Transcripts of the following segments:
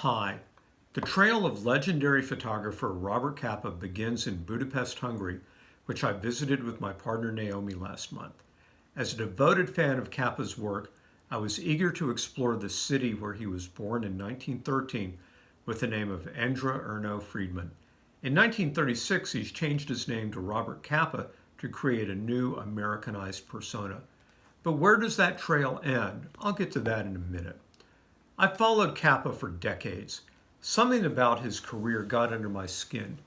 Hi. The trail of legendary photographer Robert Capa begins in Budapest, Hungary, which I visited with my partner Naomi last month. As a devoted fan of Capa's work, I was eager to explore the city where he was born in 1913 with the name of Andra Erno Friedman. In 1936, he changed his name to Robert Capa to create a new Americanized persona. But where does that trail end? I'll get to that in a minute. I followed Capa for decades. Something about his career got under my skin.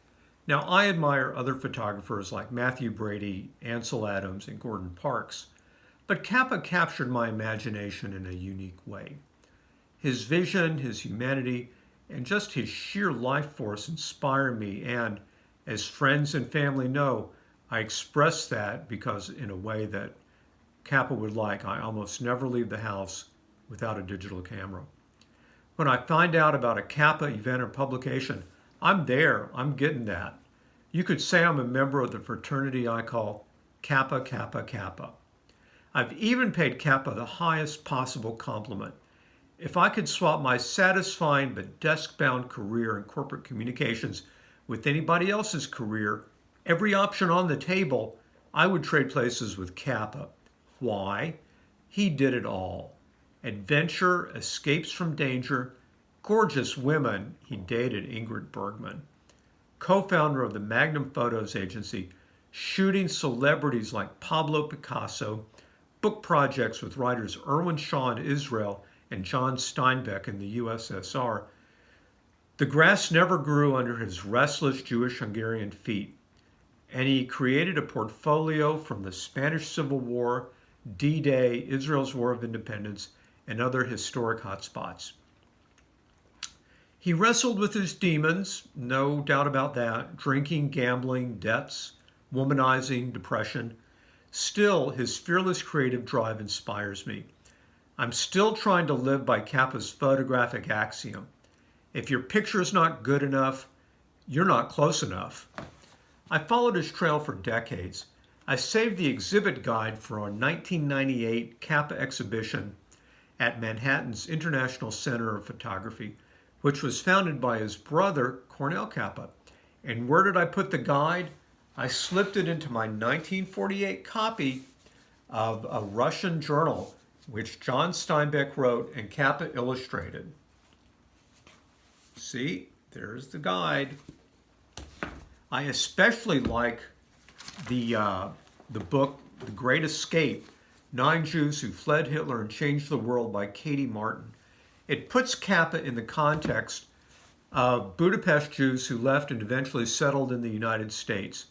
Now, I admire other photographers like Matthew Brady, Ansel Adams, and Gordon Parks, but Capa captured my imagination in a unique way. His vision, his humanity, and just his sheer life force inspire me, and as friends and family know, I express that because in a way that Capa would like. I almost never leave the house without a digital camera. When I find out about a Capa event or publication, I'm there. I'm getting that. You could say I'm a member of the fraternity I call Kappa Kappa Kappa. I've even paid Capa the highest possible compliment. If I could swap my satisfying but desk-bound career in corporate communications with anybody else's career, every option on the table, I would trade places with Capa. Why? He did it all. Adventure, escapes from danger, gorgeous women. He dated Ingrid Bergman. Co-founder of the Magnum Photos Agency, shooting celebrities like Pablo Picasso, book projects with writers Irwin Shaw in Israel and John Steinbeck in the USSR. The grass never grew under his restless Jewish-Hungarian feet, and he created a portfolio from the Spanish Civil War, D-Day, Israel's War of Independence, and other historic hotspots. He wrestled with his demons, no doubt about that, drinking, gambling, debts, womanizing, depression. Still, his fearless creative drive inspires me. I'm still trying to live by Capa's photographic axiom. If your picture's not good enough, you're not close enough. I followed his trail for decades. I saved the exhibit guide for our 1998 Capa exhibition at Manhattan's International Center of Photography, which was founded by his brother, Cornel Capa. And where did I put the guide? I slipped it into my 1948 copy of a Russian journal, which John Steinbeck wrote and Capa illustrated. See, there's the guide. I especially like the book, The Great Escape, 9 Jews Who Fled Hitler and Changed the World by Katie Martin. It puts Capa in the context of Budapest Jews who left and eventually settled in the United States.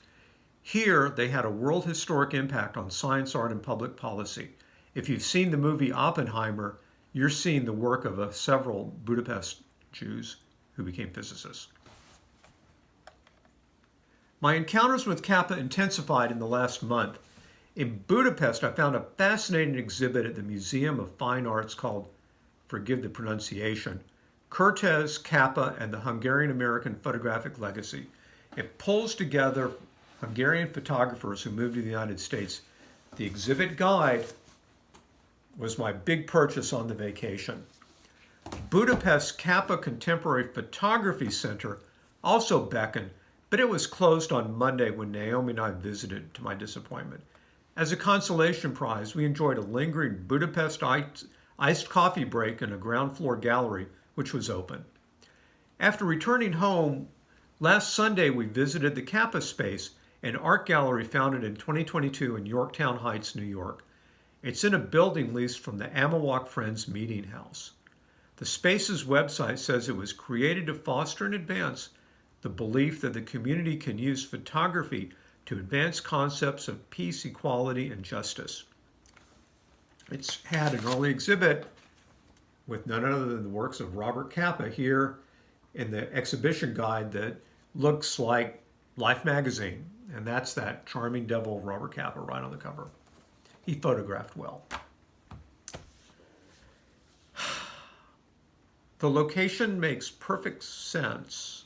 Here, they had a world historic impact on science, art, and public policy. If you've seen the movie Oppenheimer, you're seeing the work of several Budapest Jews who became physicists. My encounters with Capa intensified in the last month. In Budapest, I found a fascinating exhibit at the Museum of Fine Arts called, forgive the pronunciation, Kertész, Capa, and the Hungarian-American Photographic Legacy. It pulls together Hungarian photographers who moved to the United States. The exhibit guide was my big purchase on the vacation. Budapest's Capa Contemporary Photography Center also beckoned, but it was closed on Monday when Naomi and I visited, to my disappointment. As a consolation prize, we enjoyed a lingering Budapest iced coffee break in a ground floor gallery, which was open. After returning home, last Sunday we visited the Capa Space, an art gallery founded in 2022 in Yorktown Heights, New York. It's in a building leased from the Amawak Friends Meeting House. The Space's website says it was created to foster and advance the belief that the community can use photography to advance concepts of peace, equality, and justice. It's had an early exhibit with none other than the works of Robert Capa here in the exhibition guide that looks like Life magazine, and that's that charming devil Robert Capa right on the cover. He photographed well. The location makes perfect sense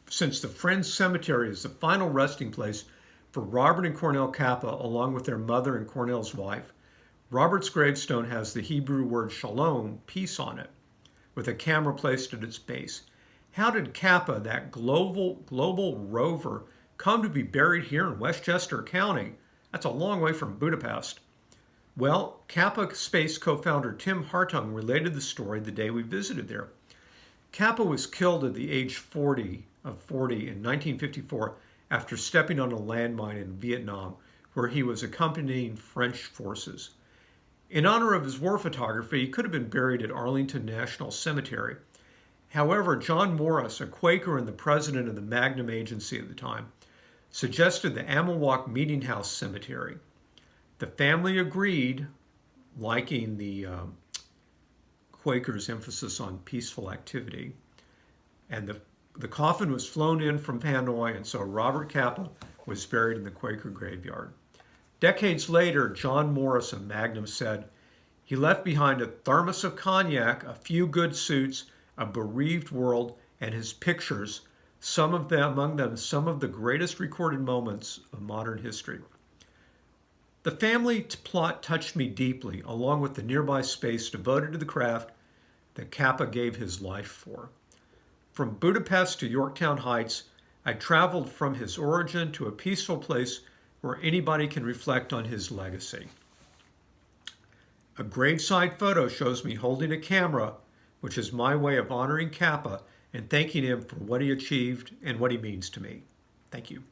since the Friends Cemetery is the final resting place for Robert and Cornel Capa, along with their mother and Cornel's wife. Robert's gravestone has the Hebrew word shalom, peace, on it, with a camera placed at its base. How did Capa, that global rover, come to be buried here in Westchester County? That's a long way from Budapest. Well, Capa Space co-founder Tim Hartung related the story the day we visited there. Capa was killed at the age 40 in 1954 after stepping on a landmine in Vietnam, where he was accompanying French forces. In honor of his war photography, he could have been buried at Arlington National Cemetery. However, John Morris, a Quaker and the president of the Magnum Agency at the time, suggested the Amawalk Meeting House Cemetery. The family agreed, liking the Quakers' emphasis on peaceful activity, and the coffin was flown in from Hanoi, and so Robert Capa was buried in the Quaker graveyard. Decades later, John Morris of Magnum said, he left behind a thermos of cognac, a few good suits, a bereaved world, and his pictures, among them some of the greatest recorded moments of modern history. The family plot touched me deeply, along with the nearby space devoted to the craft that Capa gave his life for. From Budapest to Yorktown Heights, I traveled from his origin to a peaceful place where anybody can reflect on his legacy. A graveside photo shows me holding a camera, which is my way of honoring Capa and thanking him for what he achieved and what he means to me. Thank you.